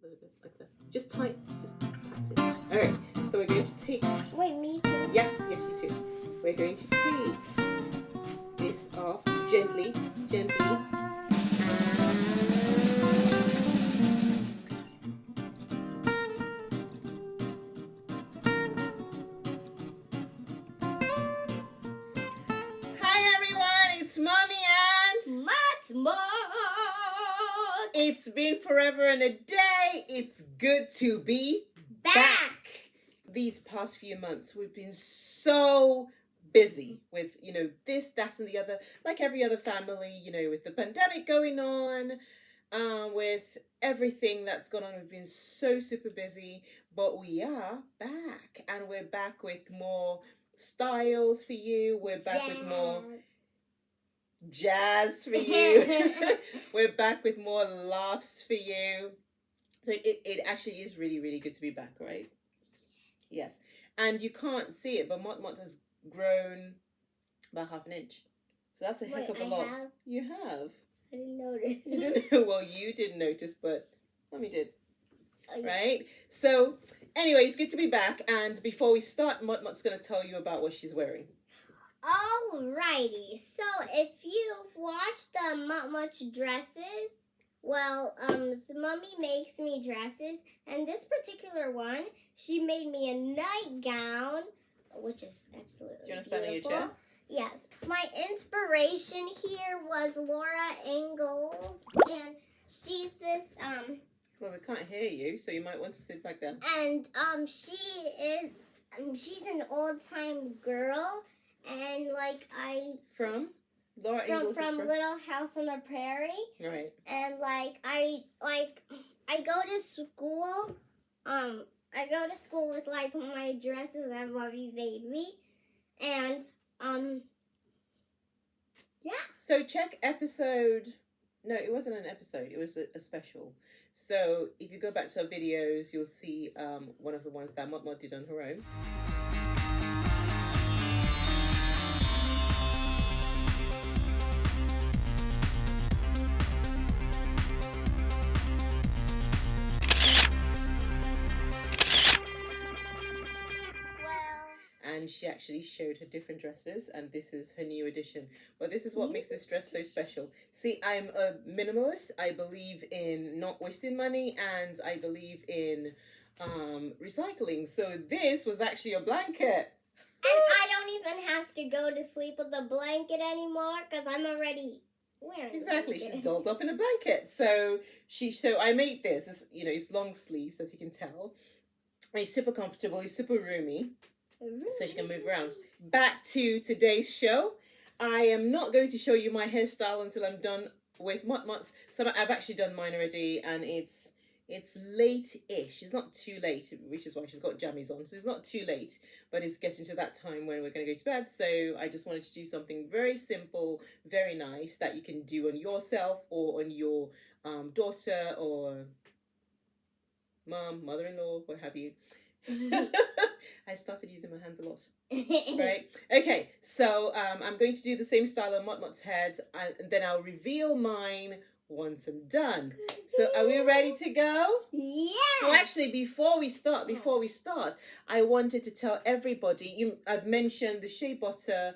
A little bit like that. Just tight. Just pat it. All right. So we're going to take. Wait, me too? Yes, you too. We're going to take this off gently, gently. Hi everyone, it's Mommy and Motmot. it's been forever and a day. It's good to be back. These past few months, we've been so busy with, this, that, and the other, like every other family, with the pandemic going on, with everything that's gone on. We've been so super busy, but we are back, and we're back with more styles for you. We're back with more jazz for you. We're back with more laughs for you. So it actually is really, really good to be back, right? Yes. And you can't see it, but Motmot has grown about half an inch. So that's a heck of a lot. Have? You have. I didn't notice. You didn't? Well, you didn't notice, but Mommy did. Oh, yeah. Right? So, anyway, it's good to be back. And before we start, Motmot's going to tell you about what she's wearing. Alrighty, so if you've watched the Motmot dresses, well, so Mommy makes me dresses, and this particular one, she made me a nightgown, which is absolutely Do you want to stand in your beautiful. chair? Yes. My inspiration here was Laura Ingalls, and she's this, Well, we can't hear you, so you might want to sit back down. and, she's an old-time girl, and, like, From? Laura Ingalls from is Little House on the Prairie, Right. and I go to school. I go to school with like my dresses that Mommy made me, and yeah. So check episode. No, it wasn't an episode. It was a special. So if you go back to our videos, you'll see one of the ones that Motmot did on her own. And she actually showed her different dresses, and this is her new edition. But this is what makes this dress so special. See, I'm a minimalist. I believe in not wasting money, and I believe in recycling. So this was actually a blanket. And I don't even have to go to sleep with a blanket anymore because I'm already wearing Exactly, a she's blanket. dolled up in a blanket. So I made this. It's long sleeves, as you can tell. It's super comfortable. It's super roomy. So she can move around. Back to today's show. I am not going to show you my hairstyle until I'm done with Motmot's. So I've actually done mine already, and it's late-ish. It's not too late, which is why she's got jammies on. So it's not too late, but it's getting to that time when we're going to go to bed. So I just wanted to do something very simple, very nice that you can do on yourself or on your daughter or mom, mother-in-law, what have you. I started using my hands a lot. Right? Okay, so I'm going to do the same style on Motmot's head, and then I'll reveal mine once I'm done. So are we ready to go? Yeah. Well, actually, before we start, I wanted to tell everybody, I've mentioned the shea butter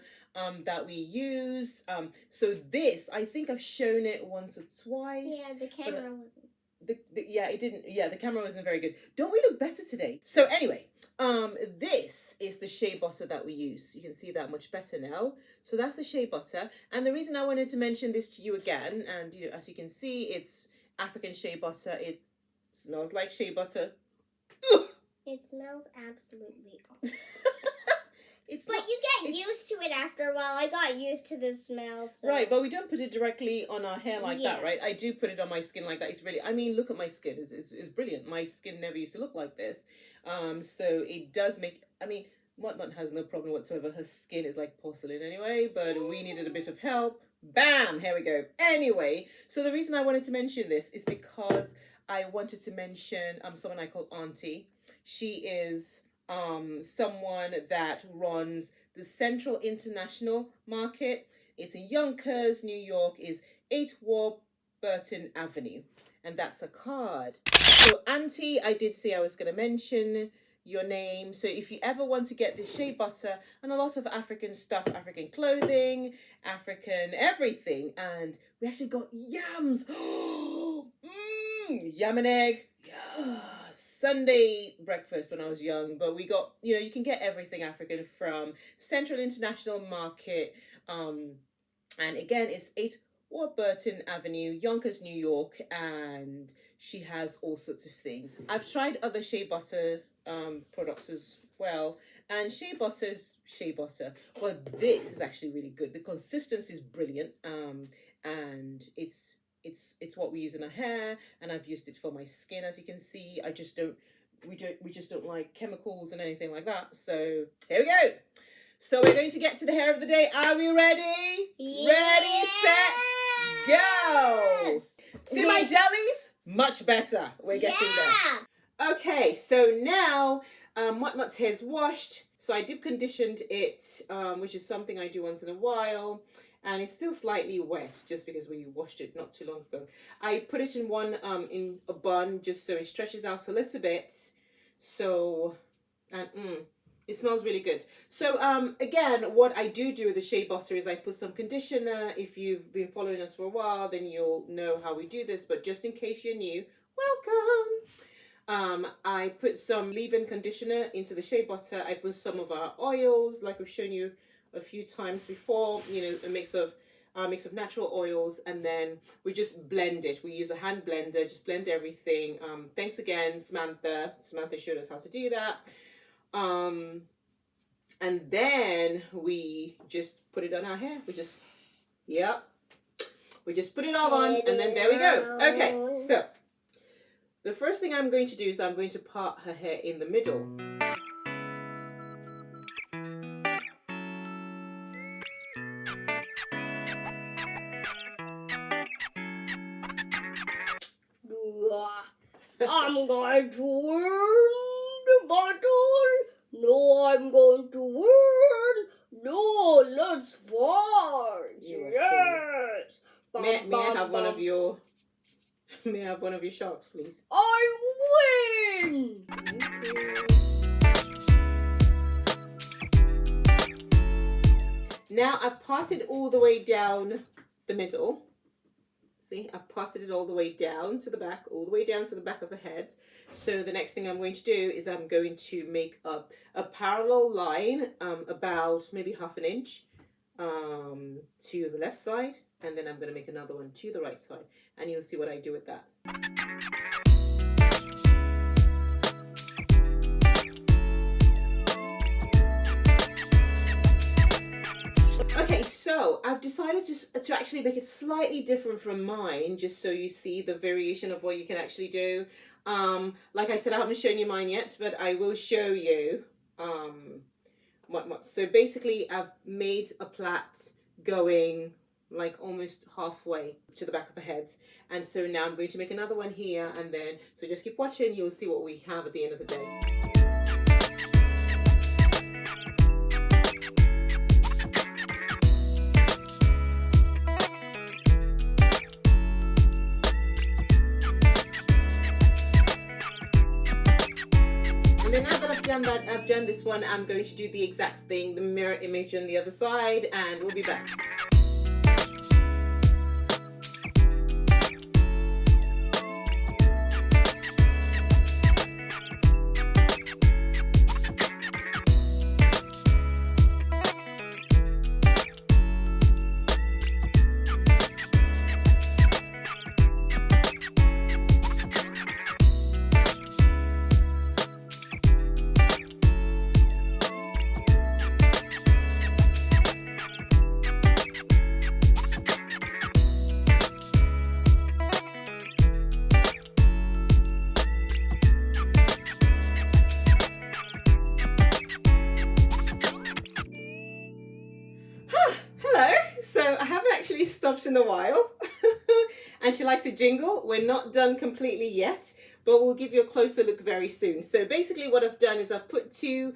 that we use. So this, I think I've shown it once or twice. Yeah, the camera wasn't. The camera wasn't very good. Don't we look better today? So anyway, this is the shea butter that we use. You can see that much better now. So that's the shea butter. And the reason I wanted to mention this to you again, and as you can see, it's African shea butter. It smells like shea butter. It smells absolutely awful. But you get used to it after a while. I got used to the smell. So. Right, but we don't put it directly on our hair like that, Yeah. right? I do put it on my skin like that. It's really, look at my skin. It's brilliant. My skin never used to look like this. So it does make, Motmot has no problem whatsoever. Her skin is like porcelain anyway, but we needed a bit of help. Bam! Here we go. Anyway, so the reason I wanted to mention this is because I wanted to mention someone I call Auntie. She is someone that runs the Central International Market. It's in Yonkers, New York. Is 8 Warburton Avenue. and that's a card. So Auntie, I did say I was going to mention your name. So if you ever want to get this shea butter and a lot of African stuff, African clothing, African everything, and we actually got yams. Yam and egg. Yeah. Sunday breakfast when I was young, but we got, you can get everything African from Central International Market. And again, it's 8 Warburton Avenue, Yonkers, New York, and she has all sorts of things. I've tried other shea butter products as well, and shea butter's shea butter, but this is actually really good. The consistency is brilliant, and it's what we use in our hair, and I've used it for my skin. As you can see, we just don't like chemicals and anything like that. So here we go. So we're going to get to the hair of the day. Are we ready? Yes. Ready, set, go. See my jellies? Much better. We're getting there. Okay, so now Motmot's hair is washed. So I deep conditioned it, which is something I do once in a while. And it's still slightly wet just because we washed it not too long ago. I put it in in a bun just so it stretches out a little bit. So, and it smells really good. So again, what I do with the shea butter is I put some conditioner. If you've been following us for a while, then you'll know how we do this. But just in case you're new, welcome. I put some leave-in conditioner into the shea butter. I put some of our oils, like we've shown you a few times before, a mix of natural oils, and then we just blend it. We use a hand blender, just blend everything. Thanks again, Samantha. Samantha showed us how to do that. And then we just put it on our hair. We just put it all on, and then there we go. Okay, so the first thing I'm going to do is I'm going to part her hair in the middle. I'm going to win the battle. No, I'm going to win. No, let's fight. Yes. May I have one of your May I have one of your sharks, please? I win. Okay. Now I've parted all the way down the middle. See, I've parted it all the way down to the back, all the way down to the back of the head. So the next thing I'm going to do is I'm going to make a parallel line, about maybe ½ an inch to the left side. And then I'm going to make another one to the right side. And you'll see what I do with that. Okay, so I've decided to actually make it slightly different from mine, just so you see the variation of what you can actually do. Like I said, I haven't shown you mine yet, but I will show you what. So basically, I've made a plait going like almost halfway to the back of the head, and so now I'm going to make another one here, and then so just keep watching. You'll see what we have at the end of the day. Then now that I've done this one, I'm going to do the exact thing, the mirror image on the other side, and we'll be back. Stopped in a while and she likes to jingle. We're not done completely yet, but we'll give you a closer look very soon. So basically what I've done is I've put two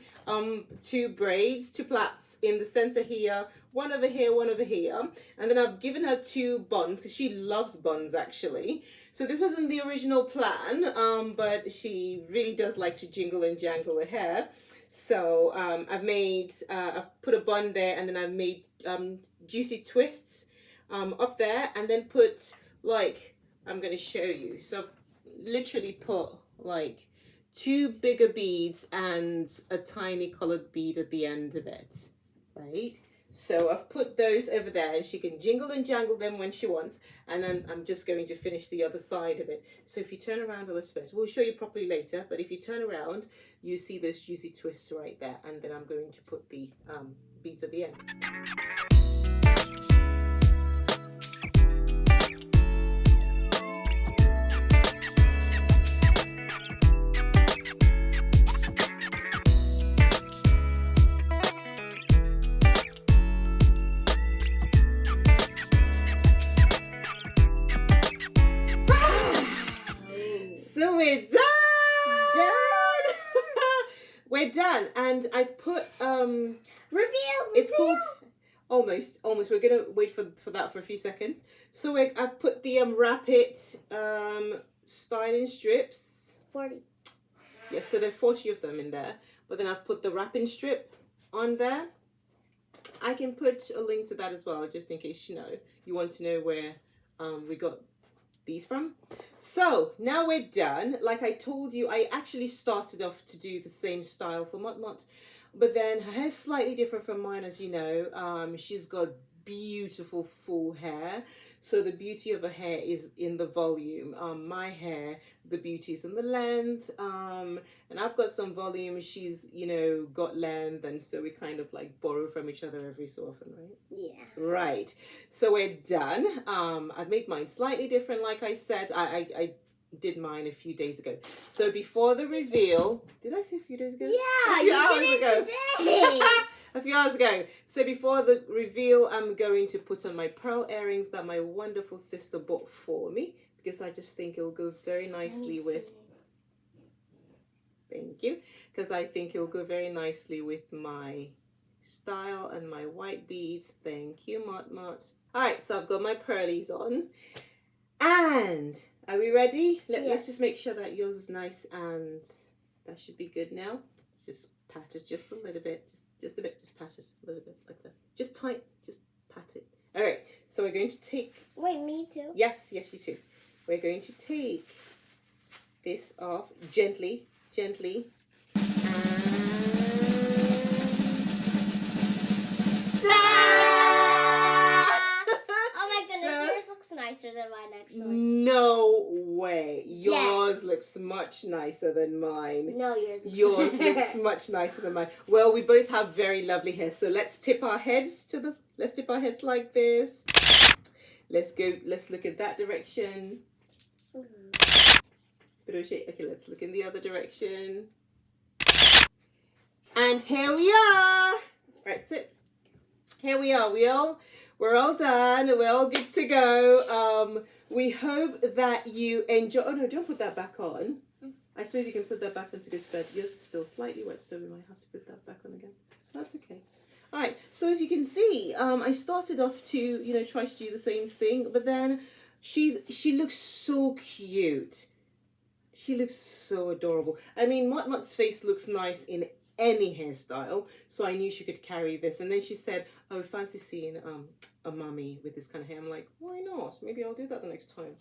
braids, two plaits in the center here, one over here, one over here, and then I've given her two buns because she loves buns actually. So this wasn't the original plan, but she really does like to jingle and jangle her hair. So I've put a bun there, and then I've made juicy twists up there, and then put like, I'm going to show you. So I've literally put like two bigger beads and a tiny colored bead at the end of it, right? So I've put those over there, and she can jingle and jangle them when she wants, and then I'm just going to finish the other side of it. So if you turn around, Elizabeth, we'll show you properly later, but if you turn around, you see those juicy twists right there, and then I'm going to put the beads at the end. So we're done! We're done, and I've put Reveal! It's called almost. We're gonna wait for that for a few seconds. So I've put the wrap it styling strips. 40. Yes, so there are 40 of them in there. But then I've put the wrapping strip on there. I can put a link to that as well, just in case you want to know where we got these from. So now we're done. Like I told you, I actually started off to do the same style for Motmot, but then her hair's slightly different from mine, as you know. She's got beautiful full hair, so the beauty of her hair is in the volume. My hair, the beauty is in the length, and I've got some volume, she's got length, and so we kind of like borrow from each other every so often, right? Yeah. Right, so we're done. I've made mine slightly different, like I said. I did mine a few days ago. So before the reveal, did I say a few days ago? Yeah, a few you hours did ago. it today. A few hours ago. So before the reveal, I'm going to put on my pearl earrings that my wonderful sister bought for me, because I just think it'll go very nicely with, thank you, because I think it'll go very nicely with my style and my white beads. Thank you, Motmot. All right, so I've got my pearlies on, and are we ready? Let's just make sure that yours is nice, and that should be good now. Let's just pat it just a little bit, just a bit, just pat it a little bit like that. Just tight, just pat it. All right, so we're going to take. Wait, me too? Yes, you too. We're going to take this off gently, gently. Nicer than mine, actually. No way. Yours looks much nicer than mine. No, yours looks much nicer than mine. Well, we both have very lovely hair, so let's tip our heads like this. Let's look in that direction. Okay, let's look in the other direction. And here we are. Right, sit. Here we are. We're all done. We're all good to go. We hope that you enjoy. Oh no, don't put that back on. I suppose you can put that back onto this bed. Yours is still slightly wet, so we might have to put that back on again. That's okay. All right. So as you can see, I started off to try to do the same thing, but then she looks so cute. She looks so adorable. I mean, Motmot's face looks nice in any hairstyle, so I knew she could carry this. And then she said, "Oh, fancy seeing a mummy with this kind of hair." I'm like, why not? Maybe I'll do that the next time.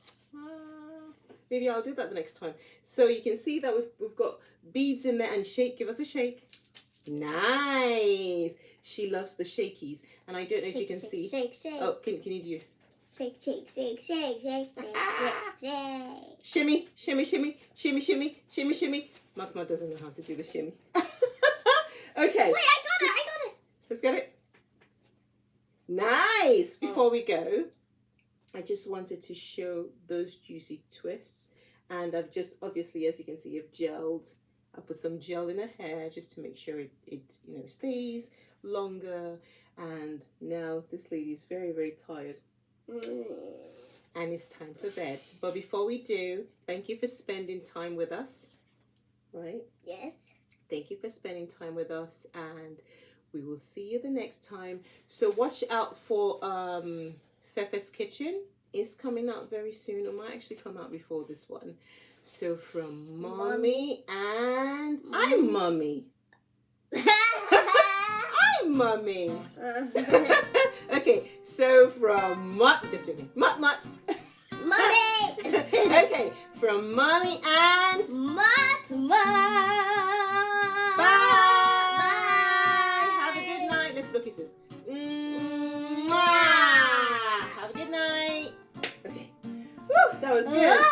Maybe I'll do that the next time. So you can see that we've got beads in there, and shake. Give us a shake. Nice. She loves the shakies, and I don't know if you can see. Shake, shake. Oh, can you do? Shake, shake, shake, shake, shake, shake, shake. Shimmy, shimmy, shimmy, shimmy, shimmy, shimmy, shimmy. Motmot doesn't know how to do the shimmy. Okay. Wait, I got it. Let's get it. Nice. Before we go, I just wanted to show those juicy twists, and I've just, obviously, as you can see, I've gelled. I put some gel in her hair just to make sure it stays longer. And now this lady's very, very tired. and it's time for bed. But before we do, thank you for spending time with us. Right? Yes. Thank you for spending time with us, and we will see you the next time. So watch out for Fefe's Kitchen. It's coming out very soon. It might actually come out before this one. So from Mommy and I'm Mummy. I'm Mummy. Okay, so from just doing it. Motmot. Mommy. Okay, from Mommy and Motmot. Bye. Bye. Have a good night. Let's blow kisses. Mwah. Have a good night. Okay. Woo, that was good.